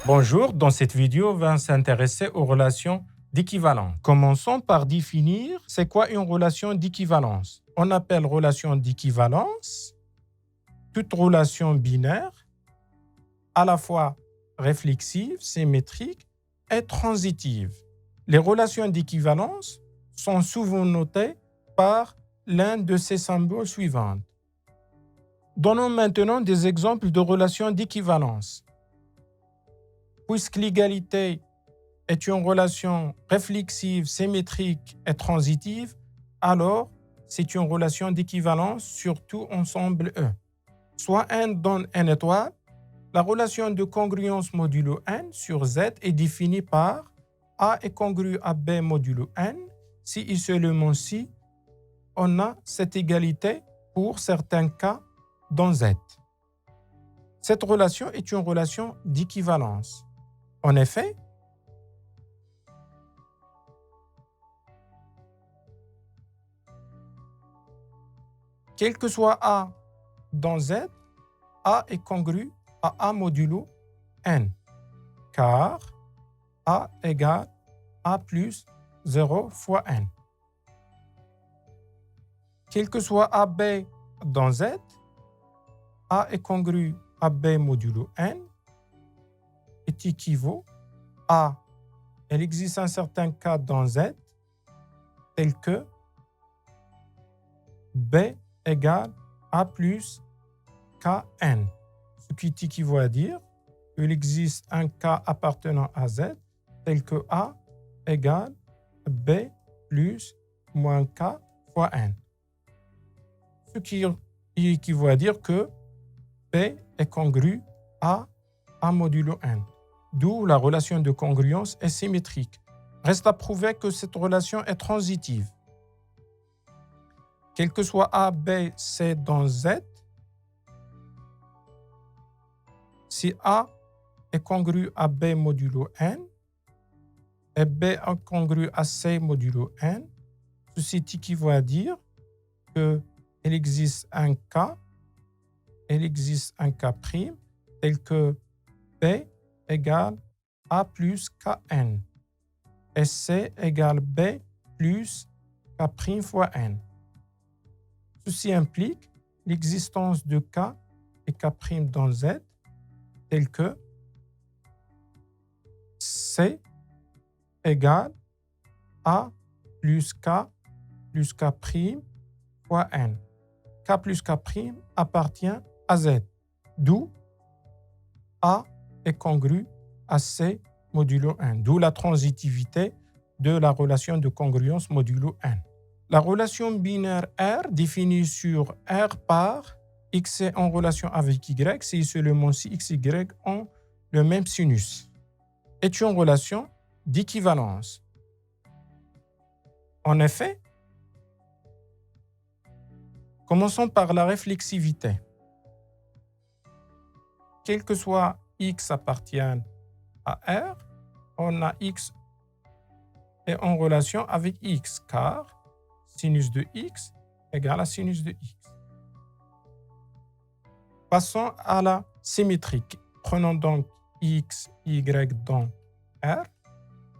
Bonjour, dans cette vidéo, on va s'intéresser aux relations d'équivalence. Commençons par définir c'est quoi une relation d'équivalence. On appelle relation d'équivalence toute relation binaire, à la fois réflexive, symétrique et transitive. Les relations d'équivalence sont souvent notées par l'un de ces symboles suivants. Donnons maintenant des exemples de relations d'équivalence. Puisque l'égalité est une relation réflexive, symétrique et transitive, alors c'est une relation d'équivalence sur tout ensemble E. Soit n donne n étoile, la relation de congruence modulo n sur Z est définie par A est congru à B modulo n, si et seulement si on a cette égalité pour certains cas dans Z. Cette relation est une relation d'équivalence. En effet, quel que soit A dans Z, A est congru à A modulo n, car A égale A plus 0 fois n. Quel que soit AB dans Z, A est congru à B modulo n est équivaut à, il existe un certain cas dans Z, tel que B égale A plus Kn, ce qui équivaut à dire qu'il existe un cas appartenant à Z, tel que A égale B plus moins K fois N. Ce qui équivaut à dire que B est congru à A modulo N, d'où la relation de congruence est symétrique. Reste à prouver que cette relation est transitive. Quel que soit A, B, C dans Z, si A est congru à B modulo N et B est congru à C modulo N, ceci équivaut à dire qu'il existe un cas prime tel que B égale A plus Kn et C égale B plus K prime fois N. Ceci implique l'existence de K et K prime dans Z tel que C égale A plus K prime fois N. K plus K prime appartient à Z, d'où A est congru à C modulo N, d'où la transitivité de la relation de congruence modulo N. La relation binaire R définie sur R par X est en relation avec Y, si seulement si X et Y ont le même sinus, est une relation d'équivalence. En effet, commençons par la réflexivité. Quel que soit X appartienne à R, on a X est en relation avec X, car sinus de X égale à sinus de X. Passons à la symétrique. Prenons donc X, Y dans R.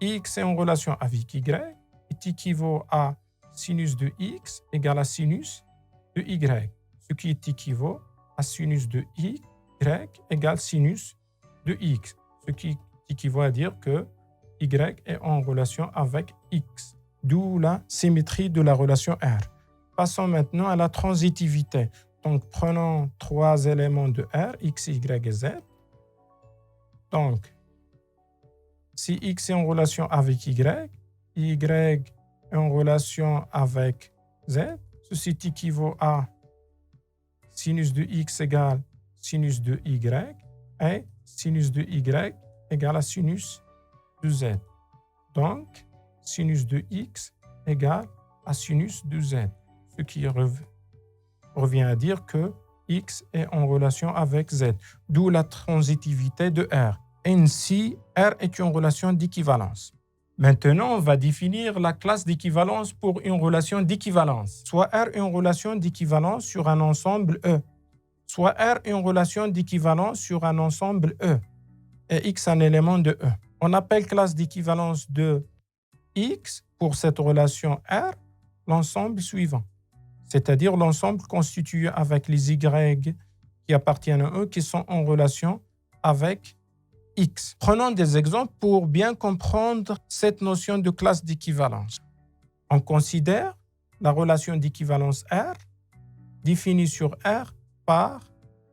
X est en relation avec Y est équivaut à sinus de X égale à sinus de Y, ce qui est équivaut à sinus de Y égale sinus de X, ce qui équivaut à dire que Y est en relation avec X, d'où la symétrie de la relation R. Passons maintenant à la transitivité. Donc, prenons trois éléments de R, X, Y et Z. Donc, si X est en relation avec Y est en relation avec Z, ceci équivaut à sinus de X égale sinus de Y et sinus de Y égale à sinus de Z. Donc, sinus de X égale à sinus de Z, ce qui revient à dire que X est en relation avec Z, d'où la transitivité de R. Ainsi, R est une relation d'équivalence. Maintenant, on va définir la classe d'équivalence pour une relation d'équivalence. Soit R est une relation d'équivalence sur un ensemble E, soit R est une relation d'équivalence sur un ensemble E. et x un élément de E. On appelle classe d'équivalence de x pour cette relation R l'ensemble suivant, c'est-à-dire l'ensemble constitué avec les y qui appartiennent à E qui sont en relation avec x. Prenons des exemples pour bien comprendre cette notion de classe d'équivalence. On considère la relation d'équivalence R définie sur R par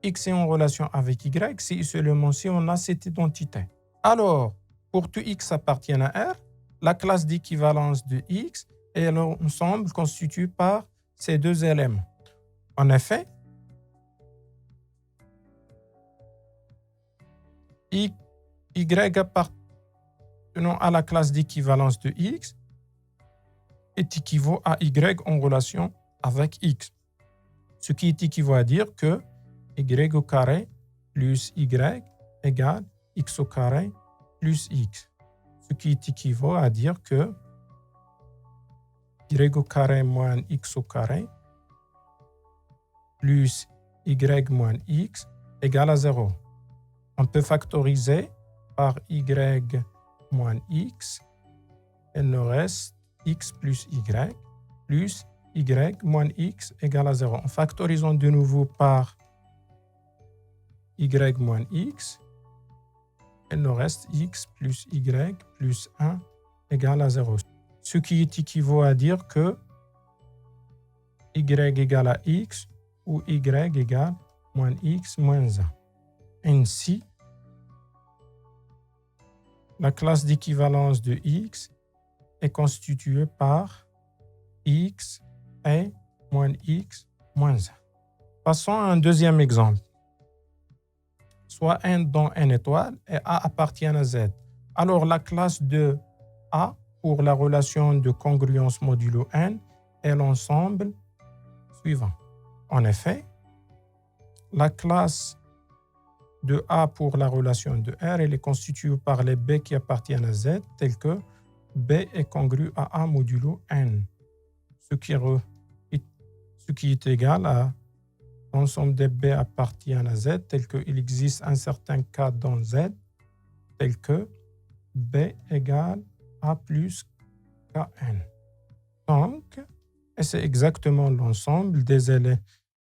x est en relation avec y si et seulement si on a cette identité. Alors, pour tout x appartient à R, la classe d'équivalence de x est l'ensemble constitué par ces deux éléments. En effet, y appartenant à la classe d'équivalence de x est équivaut à y en relation avec x. Ce qui est équivaut à dire que y au carré plus y égale x au carré plus x. Ce qui est équivaut à dire que y au carré moins x au carré plus y moins x égale à 0. On peut factoriser par y moins x. Il nous reste x plus y plus y moins x égale à 0. En factorisant de nouveau par y moins x, il nous reste x plus y plus 1 égale à 0. Ce qui est équivaut à dire que y égale à x ou y égale moins x moins 1. Ainsi, la classe d'équivalence de x est constituée par x et moins x moins 1. Passons à un deuxième exemple. Soit n dans n étoile et a appartient à z. Alors la classe de a pour la relation de congruence modulo n est l'ensemble suivant. En effet, la classe de A pour la relation de R, elle est constituée par les B qui appartiennent à Z, tels que B est congru à A modulo N, ce qui est égal à l'ensemble des B appartiennent à Z, tel qu'il existe un certain cas dans Z, tel que B égale A plus KN. Donc, et c'est exactement l'ensemble des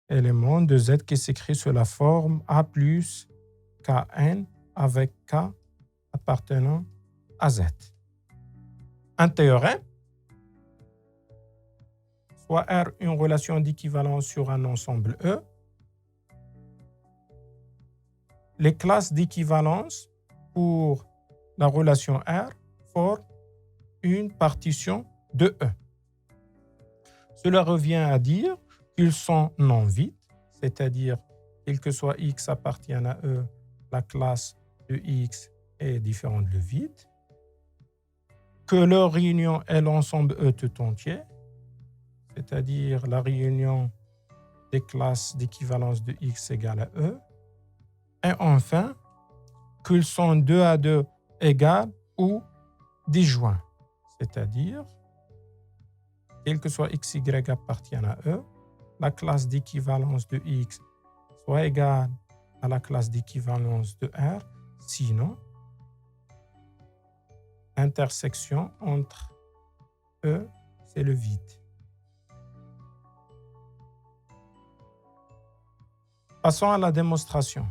éléments de Z qui s'écrit sous la forme A plus Kn avec K appartenant à Z. Un théorème, soit R une relation d'équivalence sur un ensemble E, les classes d'équivalence pour la relation R forment une partition de E. Cela revient à dire qu'ils sont non-vides, c'est-à-dire quel que soit X appartienne à E, la classe de X est différente de vide, que leur réunion est l'ensemble E tout entier, c'est-à-dire la réunion des classes d'équivalence de X égale à E, et enfin, qu'ils sont 2 à 2 égales ou disjoints, c'est-à-dire quel que soit x, y appartienne à E, la classe d'équivalence de X soit égale à la classe d'équivalence de R, sinon, l'intersection entre E, c'est le vide. Passons à la démonstration.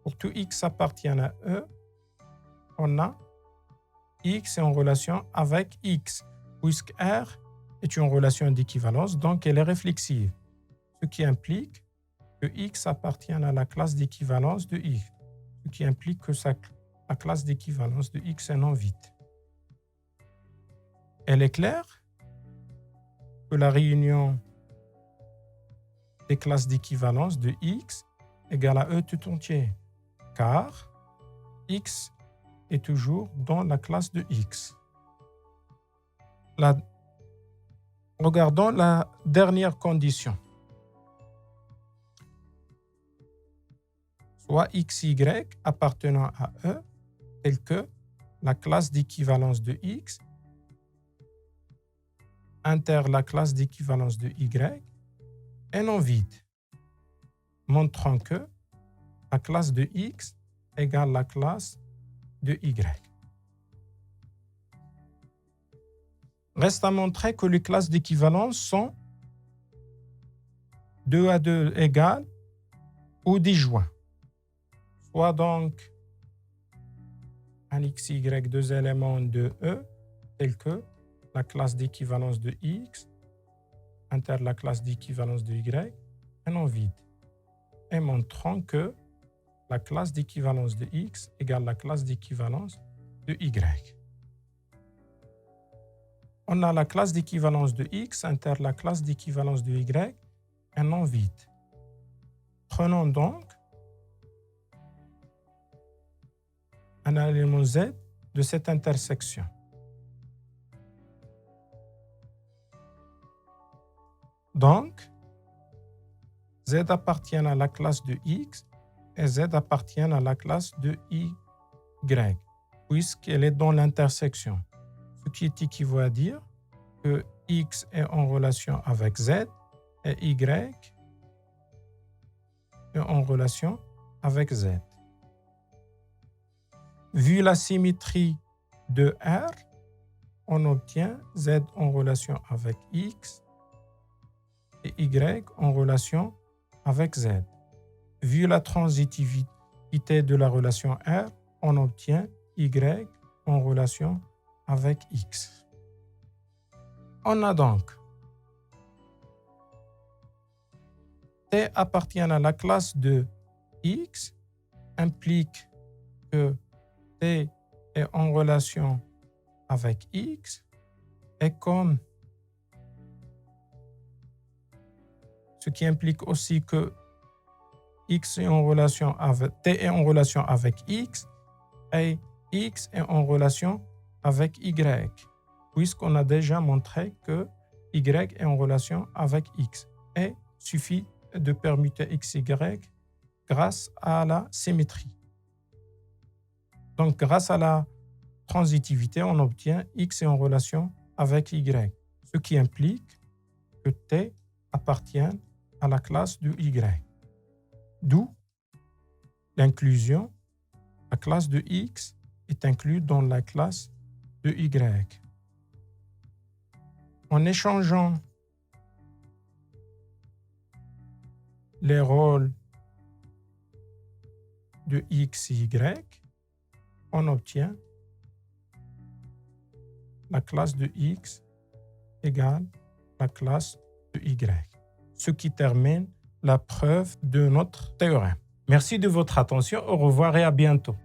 Pour tout X appartient à E, on a X est en relation avec X, puisque R est une relation d'équivalence, donc elle est réflexive, ce qui implique que X appartient à la classe d'équivalence de X, ce qui implique que la classe d'équivalence de X est non vide. Elle est claire que la réunion des classes d'équivalence de X égale à E tout entier, car X est toujours dans la classe de X. Regardons la dernière condition. Soit XY appartenant à E, tel que la classe d'équivalence de X inter la classe d'équivalence de Y est non vide. montrant que la classe de X égale la classe de Y. Reste à montrer que les classes d'équivalence sont 2 à 2 égales ou disjoints. Soit donc un XY, deux éléments de E, tels que la classe d'équivalence de X inter la classe d'équivalence de Y, un nom vide, et montrant que la classe d'équivalence de X égale la classe d'équivalence de Y. On a la classe d'équivalence de X inter la classe d'équivalence de Y, un nom vide. Prenons donc un élément Z de cette intersection. Donc, Z appartient à la classe de X et Z appartient à la classe de Y, puisqu'elle est dans l'intersection. Ce qui équivaut à dire que X est en relation avec Z et Y est en relation avec Z. Vu la symétrie de R, on obtient Z en relation avec X et Y en relation avec Z. Vu la transitivité de la relation R, on obtient Y en relation avec X. On a donc T appartient à la classe de X, implique que T est en relation avec X, et comme ce qui implique aussi que X est en relation avec T est en relation avec X et X est en relation avec Y, puisqu'on a déjà montré que Y est en relation avec X. Et il suffit de permuter XY grâce à la symétrie. Donc, grâce à la transitivité, on obtient X est en relation avec Y, ce qui implique que T appartient à la classe de Y. D'où l'inclusion, la classe de X est incluse dans la classe de Y. En échangeant les rôles de X et Y, on obtient la classe de X égale la classe de Y, ce qui termine la preuve de notre théorème. Merci de votre attention, au revoir et à bientôt.